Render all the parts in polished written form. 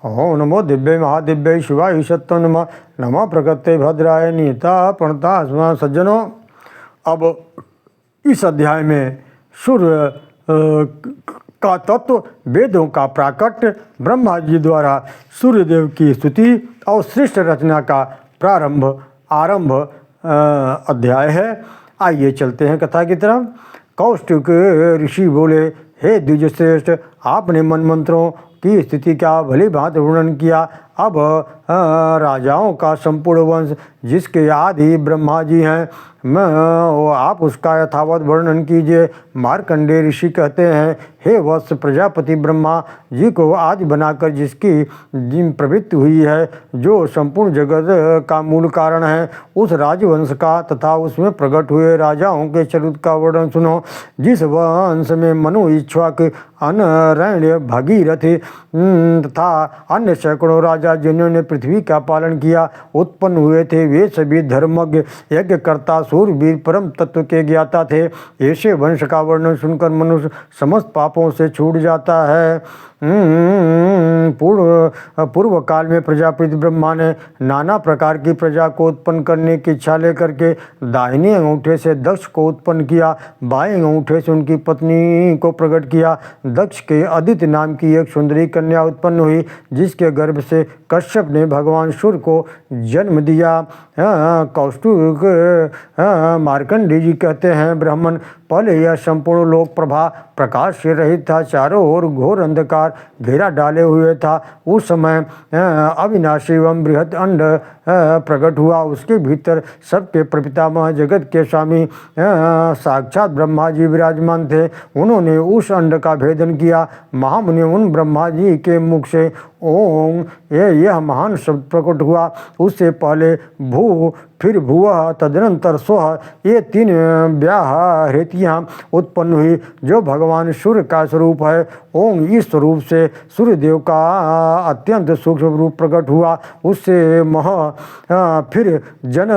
ओम नमो दिव्य महादिव्य शिवाय सत्य नमः नमः प्रकृते भद्राय नियता प्रणता स्म। सज्जनों, अब इस अध्याय में सूर्य का तत्व, वेदों का प्राकट्य, ब्रह्मा जी द्वारा सूर्यदेव की स्तुति और श्रेष्ठ रचना का आरंभ अध्याय है। आइए चलते हैं कथा की तरफ। कौष्टिक ऋषि बोले, हे द्विजश्रेष्ठ, आपने मन मंत्रों की स्थिति का भली भांति वर्णन किया। अब राजाओं का संपूर्ण वंश, जिसके आदि ब्रह्मा जी हैं, आप उसका यथावत वर्णन कीजिए। मार्कंडेय ऋषि कहते हैं, हे वत्स, प्रजापति ब्रह्मा जी को आदि बनाकर जिसकी प्रवृत्ति हुई है, जो संपूर्ण जगत का मूल कारण है, उस राजवंश का तथा उसमें प्रकट हुए राजाओं के चरित्र का वर्णन सुनो। जिस वंश में मनु, इक्ष्वाक, अनरण्य, भगीरथ तथा अन्य सैकड़ों राजा जिन्होंने पृथ्वी का पालन किया उत्पन्न हुए थे, वे सभी धर्मज्ञ, यज्ञकर्ता, सूरवीर, परम तत्व के ज्ञाता थे। ऐसे वंश का वर्णन सुनकर मनुष्य समस्त पापों से छूट जाता है। पूर्व काल में प्रजापति ब्रह्मा ने नाना प्रकार की प्रजा को उत्पन्न करने की इच्छा लेकर के दाहिने अंगूठे से दक्ष को उत्पन्न किया, बाएं अंगूठे से उनकी पत्नी को प्रकट किया। दक्ष के अदिति नाम की एक सुंदरी कन्या उत्पन्न हुई, जिसके गर्भ से कश्यप ने भगवान सूर्य को जन्म दिया। कौष्टिक मार्कंडेय जी कहते हैं, ब्राह्मण, पहले यह संपूर्ण लोक प्रभा प्रकाश से रहित था, चारों ओर घोर अंधकार घेरा डाले हुए था। उस समय अविनाशी एवं बृहद अंड प्रकट हुआ। उसके भीतर सबके प्रपितामह, जगत के स्वामी साक्षात ब्रह्मा जी विराजमान थे। उन्होंने उस अंड का भेदन किया। महामुनि उन ब्रह्मा जी के मुख से ओम यह महान शब्द प्रकट हुआ। उससे पहले भू, फिर भुवः, तदनंतर स्वः, ये तीन व्याहृतियाँ उत्पन्न हुई, जो भगवान सूर्य का स्वरूप है। ओम इस स्वरूप से सूर्यदेव का अत्यंत सूक्ष्म रूप प्रकट हुआ। उससे मह, फिर जन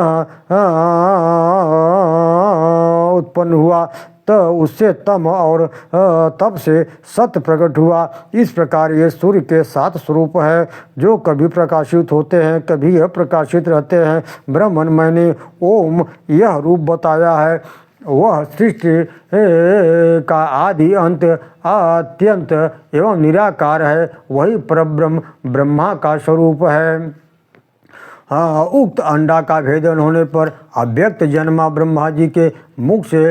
उत्पन्न हुआ, तो उससे तम और तब से सत्य प्रकट हुआ। इस प्रकार ये सूर्य के 7 स्वरूप है, जो कभी प्रकाशित होते हैं, कभी अप्रकाशित रहते हैं। ब्राह्मण, मैंने ओम यह रूप बताया है, वह सृष्टि का आदि अंत, अत्यंत एवं निराकार है। वही परब्रह्म ब्रह्मा का स्वरूप है। उक्त अंडा का भेदन होने पर अव्यक्त जन्मा ब्रह्मा जी के मुख से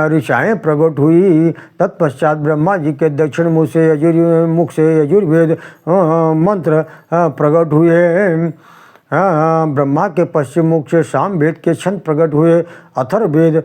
ऋचाएँ प्रकट हुई। तत्पश्चात ब्रह्मा जी के दक्षिण मुख से यजुर्वेद मंत्र प्रकट हुए। ब्रह्मा के पश्चिम मुख से सामवेद के छंद प्रकट हुए। अथर्ववेद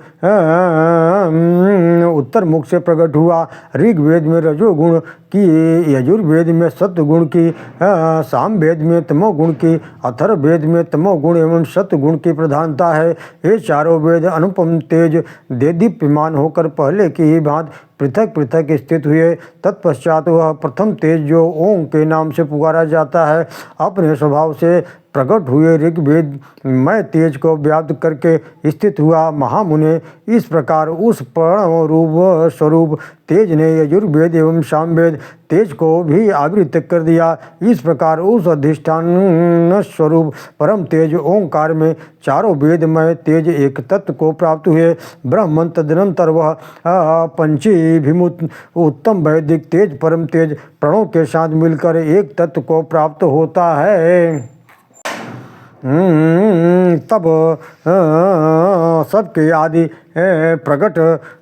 उत्तर मुख से प्रकट हुआ। ऋग्वेद में रजोगुण की, यजुर्वेद में सत्वगुण की, सामवेद में तमोगुण की, अथर्ववेद में तमोगुण एवं सत्वगुण की प्रधानता है। ये चारों वेद अनुपम तेज देदीप्यमान होकर पहले की ही भांति पृथक पृथक स्थित हुए। तत्पश्चात वह प्रथम तेज, जो ओम के नाम से पुकारा जाता है, अपने स्वभाव से प्रकट हुए ऋग्वेद मय तेज को व्याप्त करके स्थित हुआ। महामुने, इस प्रकार उस प्रणव रूप स्वरूप तेज ने यजुर्वेद एवं सामवेद तेज को भी आवृत कर दिया। इस प्रकार उस अधिष्ठान स्वरूप परम तेज ओंकार में चारों वेदमय तेज एक तत्व को प्राप्त हुए। ब्रह्मन, तदनंतर वह पंचीभिमुत उत्तम वैदिक तेज परम तेज प्रणव के साथ मिलकर एक तत्व को प्राप्त होता है। तब सबके आदि प्रकट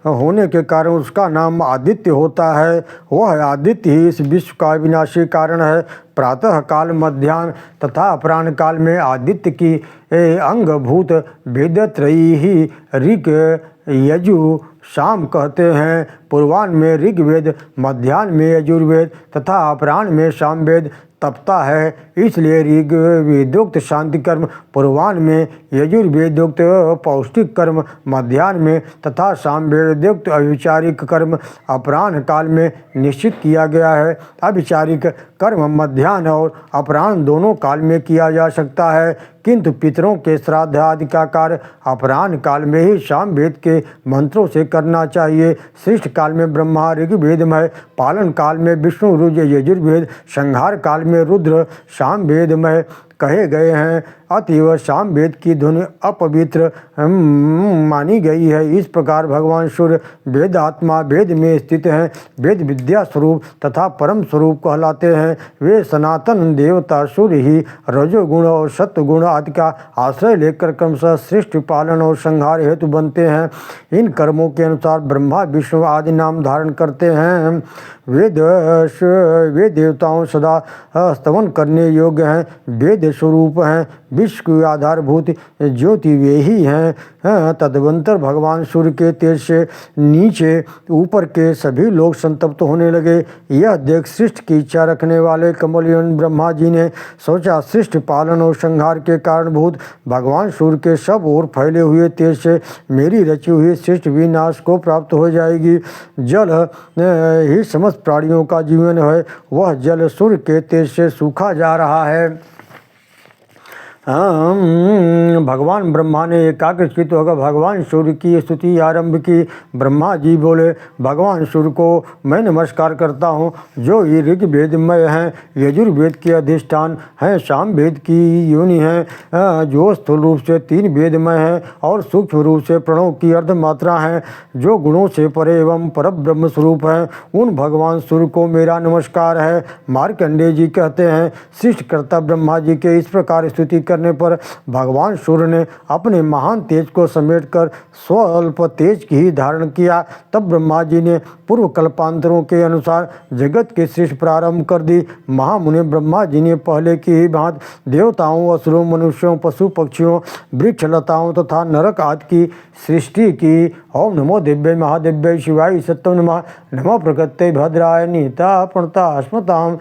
होने के कारण उसका नाम आदित्य होता है। वह आदित्य ही इस विश्व का विनाशी कारण है। प्रातः काल, मध्याह्न तथा अपराह्न काल में आदित्य की अंगभूत वेदत्रयी ही ऋग, यजु, शाम कहते हैं। पूर्वाह्न में ऋग्वेद, मध्याह्न में यजुर्वेद तथा अपराह्न में सामवेद तपता है। इसलिए ऋग्वेदोक्त शांति कर्म पूर्वाह्न में, यजुर्वेदोक्त पौष्टिक कर्म मध्याह्न में तथा सामवेदोक्त अविचारिक कर्म अपराह्न काल में निश्चित किया गया है। अविचारिक कर्म मध्याह्न और अपराह्न दोनों काल में किया जा सकता है, किंतु पितरों के श्राद्ध आदि का कार्य अपराह्न काल में ही सामवेद के मंत्रों से करना चाहिए। श्रेष्ठ काल में ब्रह्मा ऋग्वेदमय, पालन काल में विष्णु यजुर्वेद, संहार काल में रुद्र सामवेदमय कहे गए हैं। अतएव सामवेद की ध्वनि अपवित्र मानी गई है। इस प्रकार भगवान सूर्य वेद आत्मा, वेद में स्थित हैं, वेद विद्या स्वरूप तथा परम स्वरूप कहलाते हैं। वे सनातन देवता सूर्य ही रजोगुण और सत्वगुण आदि का आश्रय लेकर क्रमशः सृष्टि पालन और संहार हेतु बनते हैं। इन कर्मों के अनुसार ब्रह्मा विष्णु आदि नाम धारण करते हैं। वेद देवताओं सदा स्तवन करने योग्य हैं, वेद स्वरूप हैं, विश्व की आधारभूत ज्योति वे ही हैं। तदवंतर भगवान सूर्य के तेज से नीचे ऊपर के सभी लोग संतप्त होने लगे। यह देख सृष्टि की इच्छा रखने वाले कमलयन ब्रह्मा जी ने सोचा, सृष्टि पालन और संहार के कारणभूत भगवान सूर्य के सब ओर फैले हुए तेज से मेरी रची हुई सृष्टि विनाश को प्राप्त हो जाएगी। जल ही समस्त प्राणियों का जीवन है, वह जल सूर्य के तेज से सूखा जा रहा है। भगवान ब्रह्मा ने एकाग्रचित्त होकर भगवान सूर्य की स्तुति आरंभ की। ब्रह्मा जी बोले, भगवान सूर्य को मैं नमस्कार करता हूँ, जो ये ऋग्वेदमय हैं, यजुर्वेद के अधिष्ठान हैं, सामवेद की योनि हैं, जो स्थूल रूप से 3 वेदमय हैं और सूक्ष्म रूप से प्रणव की अर्धमात्रा हैं, जो गुणों से परे एवं परब्रह्म स्वरूप हैं। उन भगवान सूर्य को मेरा नमस्कार है। मार्कंडेय जी कहते हैं, सृष्टिकर्ता ब्रह्मा जी के इस प्रकार स्तुति करने पर भगवान सूर्य ने अपने महान तेज को समेटकर स्वल्प तेज की ही धारण किया। तब ब्रह्मा जी ने पूर्व कल्पांतरों के अनुसार जगत की सृष्टि प्रारंभ कर दी। महामुनि ब्रह्मा जी ने पहले की ही भांति देवताओं, असुरों, मनुष्यों, पशु पक्षियों, वृक्ष लताओं तथा नरक आदि की सृष्टि की। ओम नमो दिव्य महादिव्य शिवाय सत्यम नमः। नमो प्रकृते भद्राय निहिता प्रणता स्मताम।